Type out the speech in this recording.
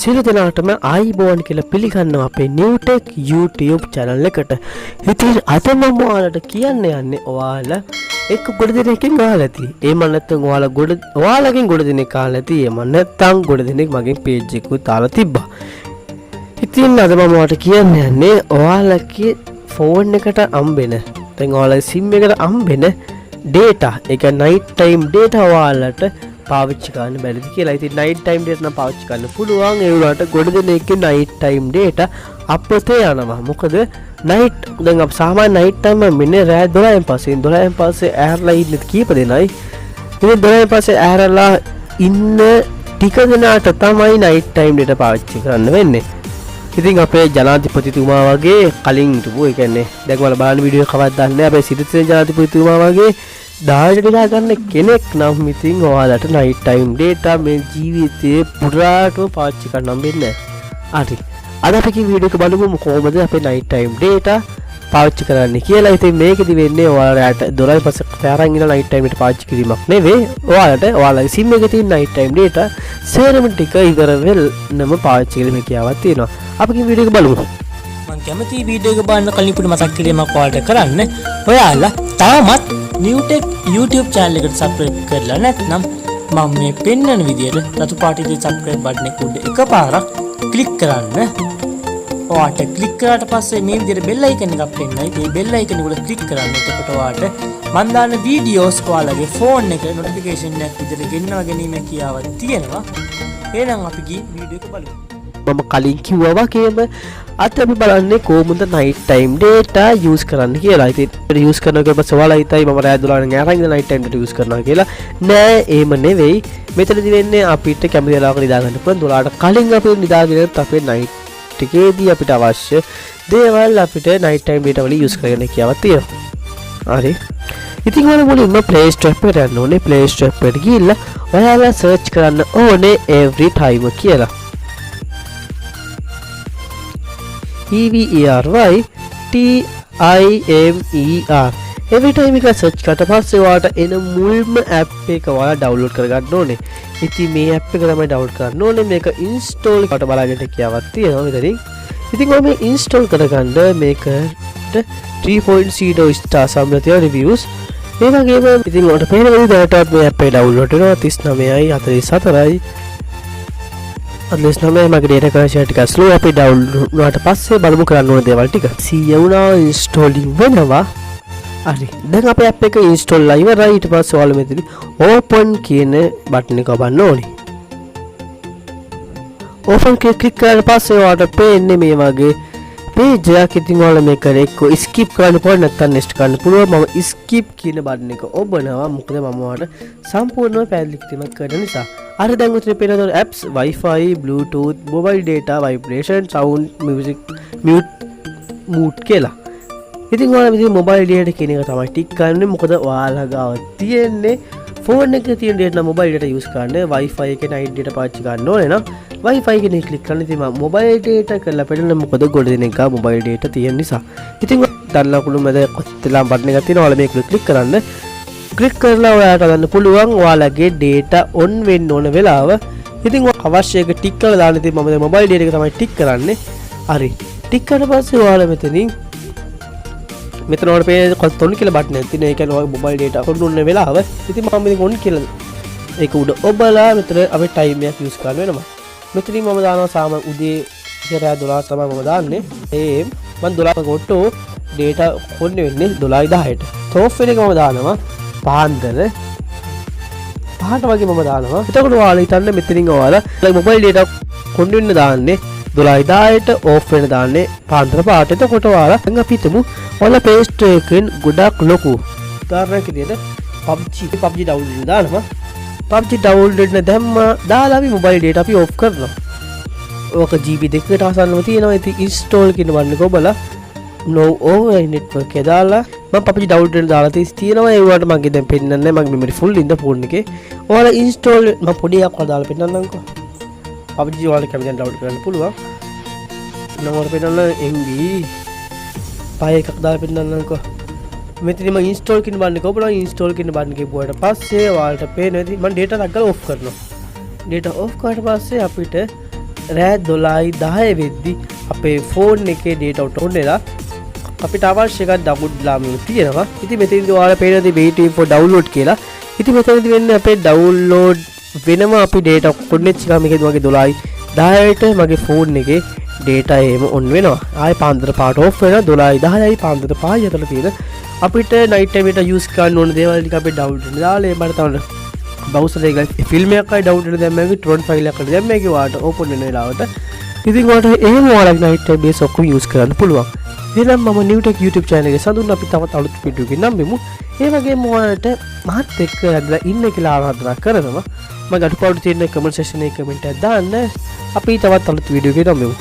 සියලු දෙනාටම ආයිබෝන් කියලා පිළිගන්නවා අපේ newtech YouTube channel එකට. ඉතින් අද මම ඔයාලට කියන්න යන්නේ ඔයාලා එක්ක ගොඩ දෙනෙක්ගෙන් අහලා ඇති. එහෙම නැත්නම් ඔයාලගෙන් ගොඩ දෙනෙක් අහලා ඇති. එහෙම නැත්නම් ගොඩ දෙනෙක් මගෙන් page එකකුත් දාලා තිබ්බා. ඉතින් අද මම ඔයාලට කියන්න යන්නේ ඔයාලගේ phone එකට අම්බෙන දැන් ඔයාලගේ sim එකට අම්බෙන data ඒක night time data ඔයාලට පාවිච්චි කරන්න බැරිද කියලා. ඉතින් night time data නම් පාවිච්චි කරන්න පුළුවන්. ඒ වුණාට ගොඩ දෙනෙක්ගේ night time data අපතේ යනවා. මොකද night දැන් අප සාමාන්‍ය night time මෙන්නේ රෑ 12න් පස්සේ ඇහැරලා ඉන්නේ කීප දෙනයි. ඉතින් 12න් පස්සේ ඇහැරලා ඉන්න ටික දෙනාට තමයි night time data පාවිච්චි කරන්න වෙන්නේ. ඉතින් අපේ ජනාධිපතිතුමා වගේ කලින් හිටපු ඒ කියන්නේ දැන් ඔයාලා බලන වීඩියෝ එකක් කවදාවත් නැහැ. අපේ සිරිසේන ජනාධිපතිතුමා වගේ දායකලා ගන්න කෙනෙක් නම් ඉතින් ඔයාලට night time data මේ ජීවිතේ පුරාටම පාවිච්චි කරන්න හම්බෙන්නේ නැහැ. හරි. අද අපි කී වීඩියෝ එක බලමු කොහොමද අපේ night time data පාවිච්චි කරන්නේ කියලා. ඉතින් මේකෙදි වෙන්නේ ඔයාලට 12 පස්සේ අරන් ඉන්න night time data පාවිච්චි කිරීමක් නෙවෙයි. ඔයාලගේ sim එකේ තියෙන night time data සේරම ටික ඉවර වෙන්නම පාවිච්චි කිරීමේ කියාවක් තියෙනවා. අපි කී වීඩියෝ එක බලමු. මම කැමති වීඩියෝ එක බලන්න කලින් පුඩු මතක් කිරීමක් ඔයාලට කරන්න. ඔයාලා තාමත් newtech YouTube channel එකට subscribe කරලා නැත්නම් මම මේ පෙන්වන විදියට රතු පාටියේ subscribe button එක උඩ එකපාරක් click කරන්න. ඔයාට click කරාට පස්සේ මේ විදියට bell icon එකක් පෙන්නයි. ඒ bell icon එක උඩ click කරන්න. එතකොට ඔයාට මම දාන videos ඔයාලගේ phone එක notification එකක් විදියට ගෙන්නව ගැනීම කියාවක් තියෙනවා. එහෙනම් අපි ගිහින් වීඩියෝ එක බලමු. මම කලින් කිව්වා වගේම අද අපි බලන්නේ කොහොමද night time data use කරන්න කියලා. ඉතින් use කරනකොට පස්සේ ඔයාලා හිතයි මම රෑ 12 න් අරන් night time data use කරනවා කියලා. නෑ එහෙම නෙවෙයි. මෙතනදී වෙන්නේ අපිට කැමති වෙලාවක නිදා ගන්න පුළුවන්. 12ට කලින් අපි නිදාගෙනත් අපේ night එකේදී අපිට අවශ්‍ය දේවල් අපිට night time data වලින් use කරගෙන කියාවක් තියෙනවා. හරි. ඉතින් ඔයාලා මුලින්ම play store එකට යන්න ඕනේ. play store එකට ගිහිල්ලා ඔයාලා search කරන්න ඕනේ every time කියලා. EVERY TIMER every time එක search කරලා පස්සේ ඔයාලට එන මුල්ම app එක ඔයාලා download කරගන්න ඕනේ. ඉතින් මේ app එක තමයි download කරන්න ඕනේ. මේක install කරලා බලාගෙන කියාවක් තියෙනවා මෙතනින්. ඉතින් ඔය මේ install කරගන්න මේකට 3.0 star සම්මතය reviews ඒ වගේම ඉතින් ඔයාලට පේන විදිහට මේ app එක download වෙනවා 39යි 44යි අදලස්නම මගේ data connection ටික slow අපි download වුණාට පස්සේ බලමු කරන්න ඕන දේවල් ටික. සිය වුණා installing වෙනවා. හරි. දැන් අපේ app එක install ලා ඉවරයි. ඊට පස්සේ ඔයාලා මෙතන open කියන බටන් එක ඔබන්න ඕනේ. open click කරලා පස්සේ ඔයාලට පේන්නේ මේ වගේ page එකක්. ඉතින් ඔයාලා මේක එක්ක skip කරන්න පුළුවන් නැත්නම් next කරන්න පුළුවන්. මම skip කියන බටන් එක ඔබනවා. මොකද මම ඔයාලට සම්පූර්ණව පැහැදිලි කිරීමක් කරන නිසා. අර දැන් උතේ පේන apps Wi-Fi, Bluetooth, mobile data, vibration, sound, music, mute කියලා. ඉතින් ඔයාලා මේ mobile data කියන එක තමයි ටික් කරන්නේ. මොකද ඔයාලා ගාව තියෙන්නේ phone එකේ තියෙන data නම් mobile data use කරන්න. Wi-Fi එකේ night data පාවිච්චි කරන්න ඕනේ නම් Wi-Fi එකේ click කරන්න. ඉතින් මම mobile data කරලා පෙන්නන්න මොකද ගොඩ දෙනෙක් ගා mobile data තියෙන නිසා. ඉතින් දන්නා කුළු මැද කොත්තලා බටන් එකක් තියෙනවා. ඔයාලා මේක click කරන්න. ක්ලික් කරලා ඔයාලට ගන්න පුළුවන් ඔයාලගේ data on වෙන්න ඕන වෙලාව. ඉතින් අවශ්‍ය එක ටික් කරලා දාන්න. ඉතින් මම දැන් mobile data එක තමයි ටික් කරන්නේ. හරි. ටික් කරලා පස්සේ ඔයාලා මෙතන ඔයාලට පේන කොතොන් කියලා බටන් එකක් තියෙනවා. ඒ කියන්නේ ඔයාලගේ mobile data on වෙන වෙලාව. ඉතින් මම මේක on කියලා ඒක උඩ ඔබලා මෙතන අපි time එකක් use කරන්න වෙනවා. මෙතනින් මම දානවා සාමාන්‍ය උදේ ඉතලා 12 තමයි මම දාන්නේ. ඒ මම 12 කොට data on වෙන්නේ 12:10ට. off වෙන එක මම දානවා පාන්දර 5ට වගේ මම දානවා. එතකොට ඔයාලා හිතන්න මෙතනින් ඔයාලා මොබයිල් data කොන් වෙන්න දාන්නේ 12:10ට off වෙන දාන්නේ පාන්දර 5ට. එතකොට ඔයාලා දැන් අපි හිතමු ඔයාලා Play Store එකෙන් ගොඩක් ලොකු උදාහරණයක් විදිහට PUBG download දානවා. PUBG download දැම්ම දාලා අපි මොබයිල් data අපි off කරනවා. ඕක GB 2කට ආසන්නව තියෙනවා. ඉතින් install කියන බටන් එක ඔබලා no over network එක දාලා මම PUBG download කරලා දාලා තියෙනවා. ඒ වුණාට මගේ දැන් පෙන්නන්නේ නැහැ. මගේ memory full ඉඳ phone එකේ. ඔයාලා install මම පොඩි එකක් වල දාලා පෙන්නන්නම්කෝ. PUBG ඔයාලා කැමතිනම් download කරන්න පුළුවන්. නම් ඔයාලා පෙන්නන්න MB 5 එකක් දාලා පෙන්නන්නම්කෝ. මෙතන මම install කියන බටන් එක ඔබලා install කියන බටන් එක පුවාට පස්සේ ඔයාලට පේනවා. ඉතින් මම data එකක් ගාලා off කරනවා. data off කරාට පස්සේ අපිට රෑ 12:10 වෙද්දි අපේ ෆෝන් එකේ data out on වෙලා අපිට අවශ්‍ය එකක් download ලාම තියෙනවා. ඉතින් මෙතනදී ඔයාලා පේනදී waiting for download කියලා. ඉතින් මෙතනදී වෙන්නේ අපේ download වෙනවා අපි data කොන්නෙච්ච එක මේකේ වගේ 12:10ට මගේ ෆෝන් එකේ data එහෙම on වෙනවා. ආයෙ පාන්දර පාට off වෙනවා 12:10යි පාන්දර 5යි අතර තියෙන අපිට night time එකට use කරන්න ඕන දේවල් ටික අපි download කරලා දාලා ඒ මට තමයි browser එකේ film එකක් අය download කරලා දැම්මම torrent file එකක් දැම්මම ඒක වාට open වෙන වෙලාවට ඉතින් වාට එහෙම ඔයාලා night time base ඔක්කොම use කරන්න පුළුවන්. එහෙනම් මම newtech YouTube channel එකේ සඳුන් අපි තවත් අලුත් වීඩියෝ එකකින් නම්බෙමු. ඒ වගේම ඔයාලට මහත් එක්ක ඇදලා ඉන්න කියලා ආරාධනා කරනවා. මම අඩුපාඩු තියෙන comment section එකේ comment එකක් දාන්න. අපි තවත් අලුත් වීඩියෝ එකකින් නම්බෙමු.